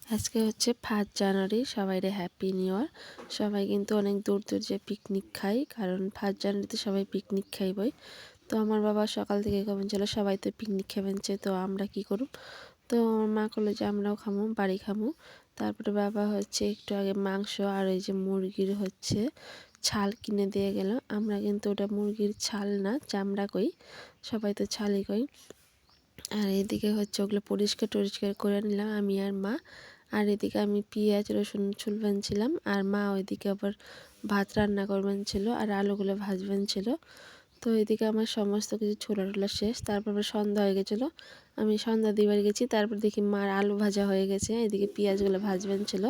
আজকে হচ্ছে 5 জানুয়ারি, সবাইরে হ্যাপি নিউ ইয়ার। সবাই কিন্তু অনেক দূর দূর যে পিকনিক খাই, কারণ 5 জানুয়ারিতে সবাই পিকনিক খাইবই। তো আমার বাবা সকাল থেকে কবেন ছিল সবাই তো পিকনিক খাবেন, তো আমরা কি করব। তো আমার মা করলো যে আমরাও খামু, বাড়ি খামু। তারপরে বাবা হচ্ছে একটু আগে মাংস আর এই যে মুরগির হচ্ছে ছাল কিনে দিয়ে গেল। আমরা কিন্তু ওটা মুরগির ছাল না, চামড়া কই, সবাই তো ছালই কই। আর এদিকে হচ্ছে ওগুলো পরিষ্কার টরিষ্কার করে নিলাম আমি আর মা। আর এদিকে আমি পেঁয়াজ রসুন ছুলবেন ছিলাম, আর মা ওইদিকে আবার ভাত রান্না করবেন ছিল আর আলুগুলো ভাজবেন ছিল। তো এদিকে আমার সমস্ত কিছু ছোলা টোলা শেষ। তারপর সন্ধ্যা হয়ে গেছিলো, আমি সন্ধ্যা দিবার গেছি। তারপর দেখি মার আলু ভাজা হয়ে গেছে, এদিকে পেঁয়াজগুলো ভাজবেন ছিল।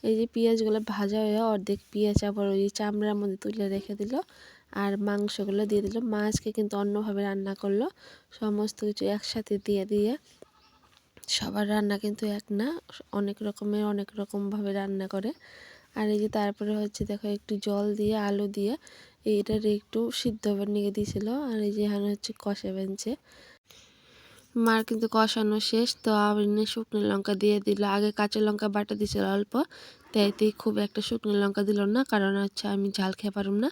এই যে পেঁয়াজগুলো ভাজা হয়ে অর্ধেক পেঁয়াজ আবার ওই চামড়ার মধ্যে তুলে রেখে দিল, আর মাংসগুলো দিয়ে দিল। মাছকে কিন্তু অন্যভাবে রান্না করলো, সমস্ত কিছু একসাথে দিয়ে দিয়ে। সবার রান্না কিন্তু এক না, অনেক রকমের অনেক রকমভাবে রান্না করে। আর এই যে তারপরে হচ্ছে দেখো একটু জল দিয়ে আলু দিয়ে এইটার একটু সিদ্ধ হবার নিয়ে দিয়েছিল। আর এই যে এখানে হচ্ছে কষে বেঞ্চে মার কিন্তু কষানো শেষ। তো আপনি শুকনো লঙ্কা দিয়ে দিল, আগে কাঁচা লঙ্কা বাটা দিয়েছিল অল্প, তাইতে খুব একটা শুকনো লঙ্কা দিল না, কারণ হচ্ছে আমি ঝাল খেয়ে পারুম না।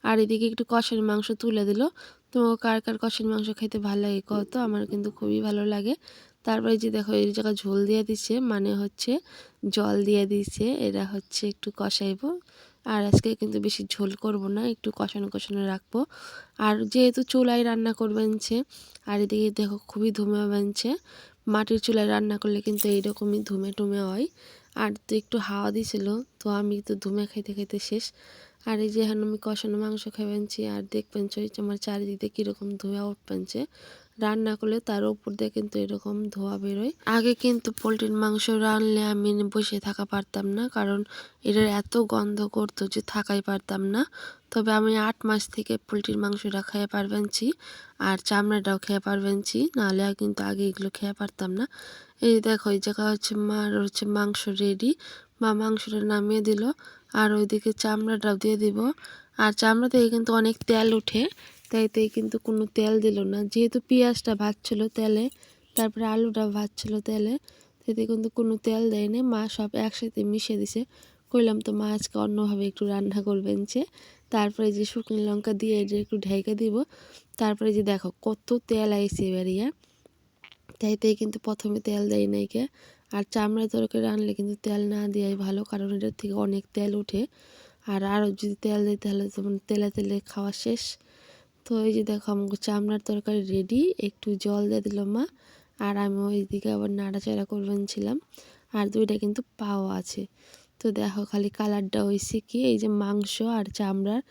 আর এদিকে একটু কষানো মাংস তুলে দিল। তো কার কার কষানো মাংস খেতে ভালো লাগে কত, আমার কিন্তু খুবই ভালো লাগে। তারপরে যে দেখো এই জায়গায় ঝোল দিয়ে দিছে, মানে হচ্ছে জল দিয়ে দিছে, এরা হচ্ছে একটু কষাইবো। আর আজকে কিন্তু বেশি ঝোল করব না, একটু কষানো কষানো রাখবো। আর যেহেতু চুলায় রান্না করবেন ছে, আর এদিকে দেখো খুবই ধুমে বানছে। মাটির চুলায় রান্না করলে কিন্তু এইরকমই ধুমে টুমে হয়। আর তো একটু হাওয়া দিছিল, তো আমি তো ধুমে খাইতে খাইতে শেষ। আর এই যে এখন আমি কষানো মাংস খাইবেনছি, আর দেখবেন আমার চারিদিকে কীরকম ধোঁয়া উঠবেনছে। রান্না করলে তার উপর দিয়ে কিন্তু এরকম ধোঁয়া বেরোয়। আগে কিন্তু পোলট্রির মাংস রানলে আমি বসে থাকা পারতাম না, কারণ এটার এত গন্ধ করতো যে থাকাই পারতাম না। তবে আমি 8 মাস থেকে পোলট্রির মাংসটা খেয়ে পারবেনছি, আর চামড়াটাও খেয়ে পারবেনছি, নাহলে কিন্তু আগে এগুলো খেয়ে পারতাম না। এই দেখো এই জায়গা হচ্ছে মার হচ্ছে মাংস রেডি, মা মাংসটা নামিয়ে দিল। আর ওইদিকে চামড়াটাও দিয়ে দিব। আর চামড়া থেকে কিন্তু অনেক তেল উঠে, তাইতে কিন্তু কোনো তেল দিল না, যেহেতু পেঁয়াজটা ভাজছিল তেলে, তারপরে আলুটা ভাজছিল তেলে, তাতে কিন্তু কোনো তেল দেয়নি। মা সব একসাথে মিশিয়ে দিছে। কইলাম তো মা আজকে অন্যভাবে একটু রান্না করবেন যে। তারপরে যে শুকনো লঙ্কা দিয়ে এটা একটু ঢেকে দিব। তারপরে যে দেখো কত তেল আইছে বেরিয়ে, তাইতেই কিন্তু প্রথমে তেল দেয় নাইকে। আর চামড়া তরকারি রানলে কিন্তু তেল না দেওয়াই ভালো, কারণ এটার থেকে অনেক তেল উঠে। আর আরও যদি তেল দেয় তাহলে যেমন তেলে তেলে খাওয়া শেষ। তো এই যে দেখো আমাকে চামড়ার তরকারি রেডি, একটু জল দিয়ে দিল মা। আর আমি ওইদিকে আবার নাড়াচাড়া করবেন ছিলাম। আর দুইটা কিন্তু পাও আছে। তো দেখো খালি কালারটা হয়েছে কি, এই যে মাংস আর চামড়ার,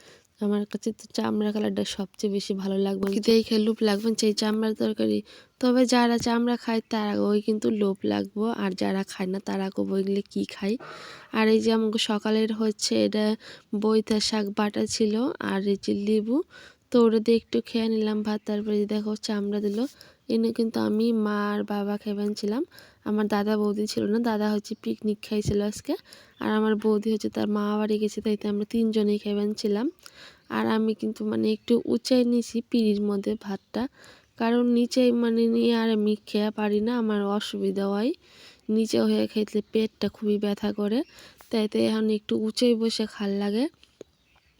আমার কাছে তো চামড়া কালারটা সবচেয়ে বেশি ভালো লাগবে, কি দেখে লোভ লাগবেন সেই চামড়ার তরকারি। তবে যারা চামড়া খায় তারা ওই কিন্তু লোভ লাগবো, আর যারা খায় না তারা কব এগুলো কী খায়। আর এই যে আমাকে সকালের হচ্ছে এটা বইতা শাক বাটা ছিল, আর এই যে লেবু, তো ওটা দিয়ে একটু খেয়ে নিলাম ভাত। তারপরে দেখো চামড়া দিল, এনে কিন্তু আমি মা আর বাবা খেয়েছিলাম। আমার দাদা বৌদি ছিল না, দাদা হচ্ছে পিকনিক খাইছিল আজকে, আর আমার বৌদি হচ্ছে তার মা বাড়ি গেছে, তাইতে আমরা তিনজনেই খেয়েছিলাম। আর আমি কিন্তু মানে একটু উঁচাই নিয়েছি পিঁড়ির মধ্যে ভাতটা, কারণ নিচে মানে নিয়ে আর আমি খেয়ে পারি না, আমার অসুবিধা হয়, নিচে হয়ে খেতে পেটটা খুবই ব্যথা করে। তাইতে এখন একটু উঁচাই বসে খাল লাগে,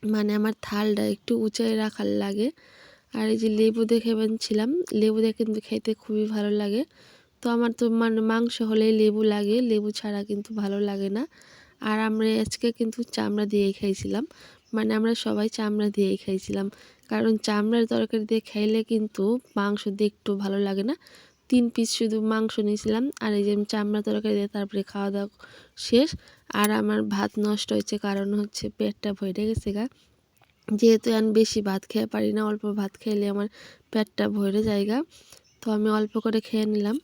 মানে আমার থালটা একটু উঁচাই রাখার লাগে। আর এই যে লেবু দিয়ে খেয়েছিলাম, লেবু দিয়ে কিন্তু খেতে খুবই ভালো লাগে। তো আমার তো মানে মাংস হলেই লেবু লাগে, লেবু ছাড়া কিন্তু ভালো লাগে না। আর আমরা আজকে কিন্তু চামড়া দিয়েই খাইছিলাম, মানে আমরা সবাই চামড়া দিয়েই খাইছিলাম, কারণ চামড়ার তরকারি দিয়ে খাইলে কিন্তু মাংস দিয়ে একটু ভালো লাগে না। 3 পিস শুধু মাংস নিয়েছিলাম, আর এই যে আমি চামড়া তরকারি দিয়ে তারপরে খাওয়া দাওয়া শেষ। আর আমার ভাত নষ্ট হয়েছে, কারণ হচ্ছে পেটটা ভরে গেছে গা, যেহেতু আমি বেশি ভাত খেয়ে পারি না, অল্প ভাত খেলে আমার পেটটা ভরে জায়গা। তো আমি অল্প করে খেয়ে নিলাম।